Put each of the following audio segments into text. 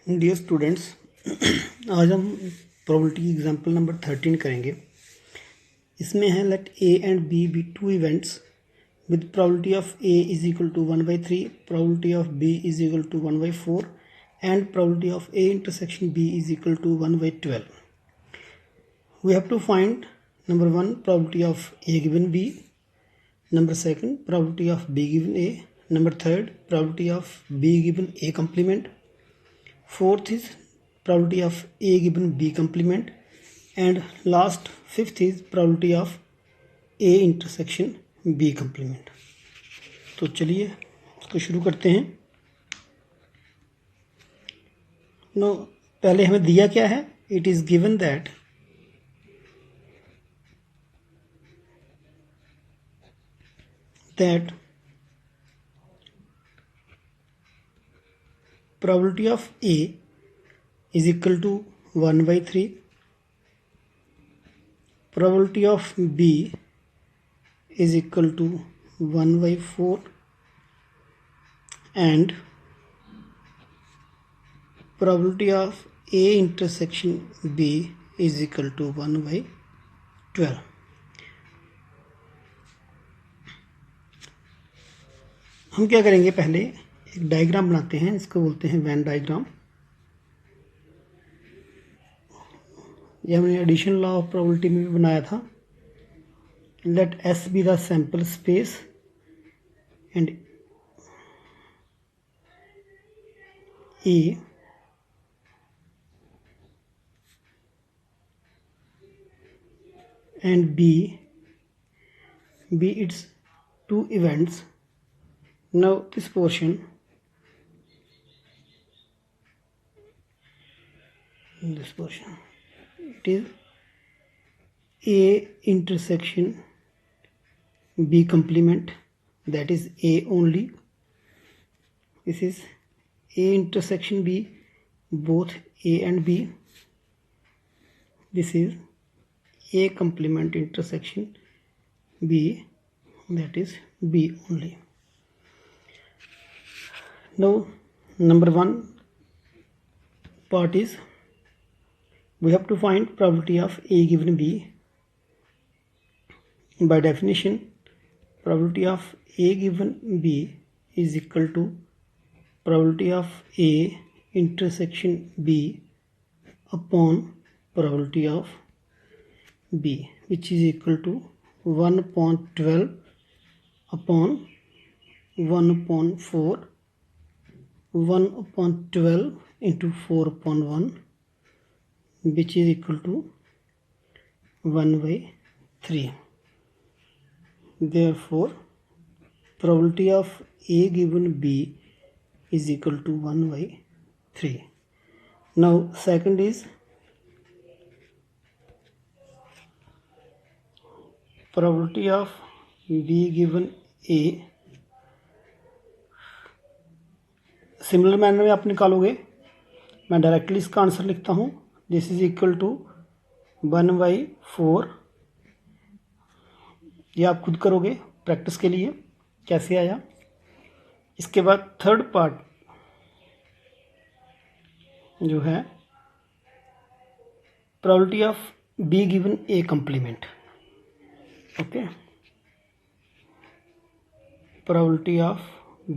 Dear students, आज हम probability की एग्जांपल नंबर 13 करेंगे। इसमें है let A and B two events with probability of A is equal to 1/3, probability of B is equal to 1/4 and probability of A intersection B is equal to 1/12. We have to find number 1 probability of A given B, number 2 probability of B given A, number 3 probability of B given A complement, fourth is probability of A given B complement, and last fifth is probability of A intersection B complement. तो चलिए इसको शुरू करते हैं। No पहले हमें दिया क्या है, it is given that probability of A is equal to 1/3, probability of B is equal to 1/4 and probability of A intersection B is equal to 1/12. हम क्या करेंगे, पहले एक डायग्राम बनाते हैं, इसको बोलते हैं वेन डायग्राम। ये हमने एडिशन लॉ ऑफ प्रोबेबिलिटी में भी बनाया था। Let S be the sample space and A and B its two events. Now this portion, it is A intersection B complement, that is A only. This is A intersection B, both A and B. This is A complement intersection B, that is B only. Now number 1 part is we have to find probability of A given B. By definition, probability of A given B is equal to probability of A intersection B upon probability of B, which is equal to 1/12 upon 1/4, 1/12 into 4/1, which is equal to 1/3. Therefore, probability of A given B is equal to 1/3. Now second is probability of B given A. Similar manner में आप निकालोगे। मैं directly इसका answer लिखता हूँ। This is equal to 1/4। ये आप खुद करोगे प्रैक्टिस के लिए कैसे आया। इसके बाद थर्ड पार्ट जो है probability of be given A complement. Okay, probability of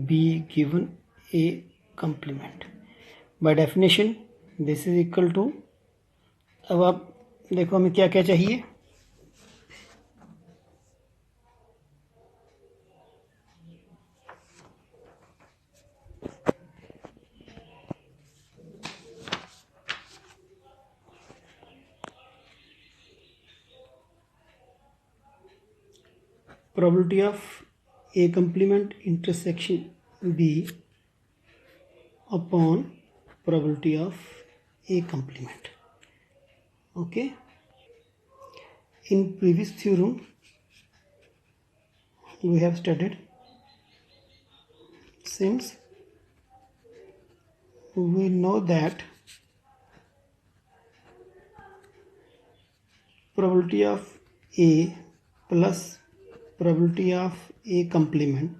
B given A complement. By definition, this is equal to, अब आप देखो हमें क्या क्या चाहिए। probability of A complement intersection B upon probability of A complement. Okay, in previous theorem we have studied, since we know that probability of A plus probability of A complement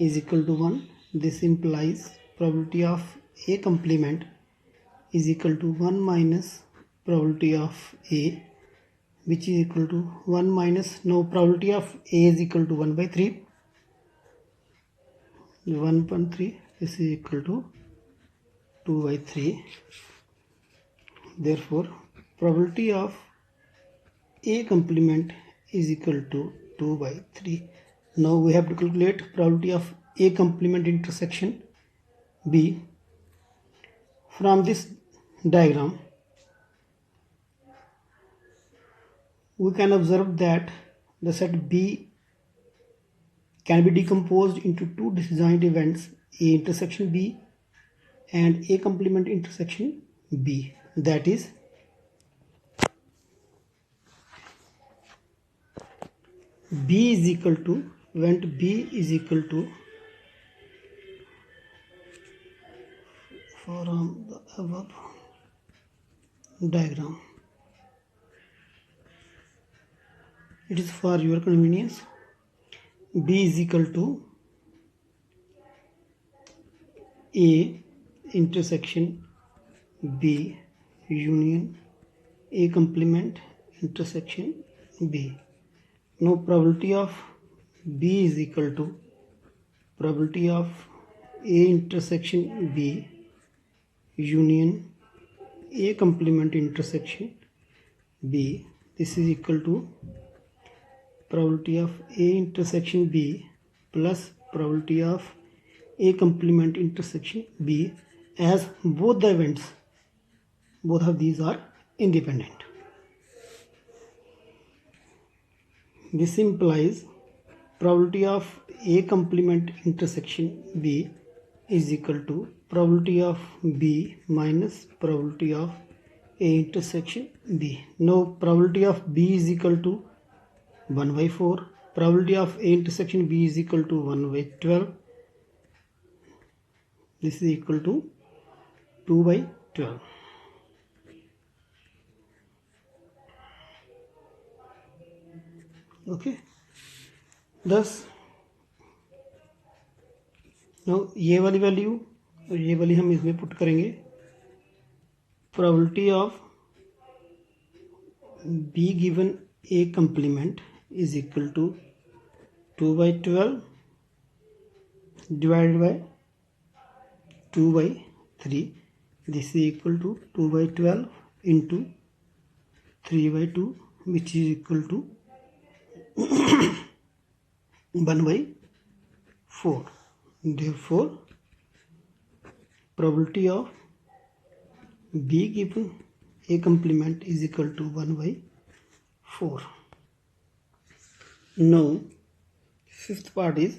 is equal to 1. This implies probability of A complement is equal to 1 minus probability of A, which is equal to 1 minus, now probability of A is equal to 1 by 3. 1.3, this is equal to 2 by 3. Therefore probability of A complement is equal to 2 by 3. Now we have to calculate probability of A complement intersection B. From this diagram we can observe that the set B can be decomposed into two disjoint events, A intersection B and A complement intersection B. That is, B is equal to, event B is equal to, from the above diagram, it is for your convenience, B is equal to A intersection B union A complement intersection B. Now probability of B is equal to probability of A intersection B union A complement intersection B. This is equal to probability of A intersection B plus probability of A complement intersection B, as both the events, both of these are independent. This implies probability of A complement intersection B is equal to probability of B minus probability of A intersection B. Now probability of B is equal to 1 by 4, probability of A intersection B is equal to 1 by 12. This is equal to 2 by 12. Okay. Thus now ये वाली value और ये वाली हम इसमें put करेंगे. Probability of B given A complement is equal to 2 by 12 divided by 2 by 3. This is equal to 2 by 12 into 3 by 2, which is equal to 1 by 4. Therefore probability of B given A complement is equal to 1 by 4. Now fifth part is,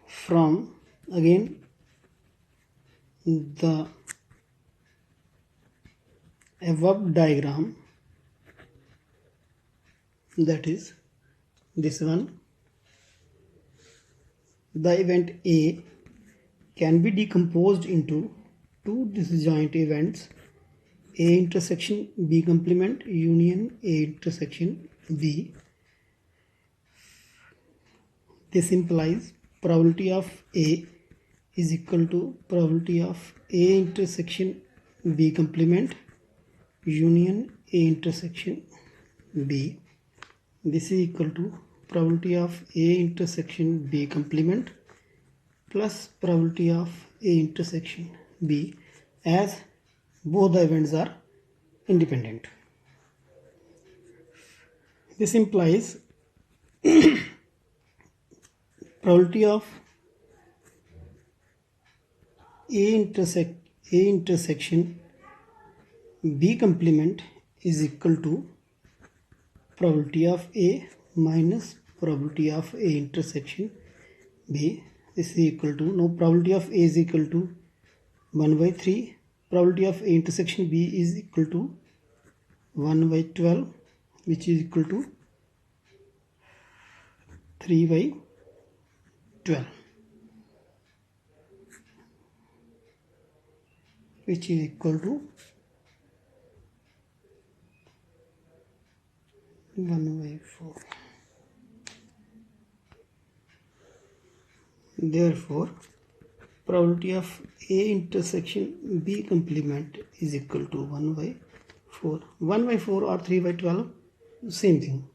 from again the above diagram, that is this one, the event A can be decomposed into two disjoint events, A intersection B complement union A intersection B. This implies probability of A is equal to probability of A intersection B complement union A intersection B. This is equal to probability of A intersection B complement plus probability of A intersection B, as both the events are independent. This implies probability of A intersection B complement is equal to probability of A minus probability of A intersection B. This is equal to, now probability of A is equal to 1 by 3, probability of A intersection B is equal to 1 by 12, which is equal to 3 by 12, which is equal to 1 by 4. Therefore probability of A intersection B complement is equal to 1 by 4. 1 by 4 or 3 by 12, same thing.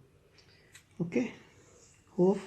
Okay, hope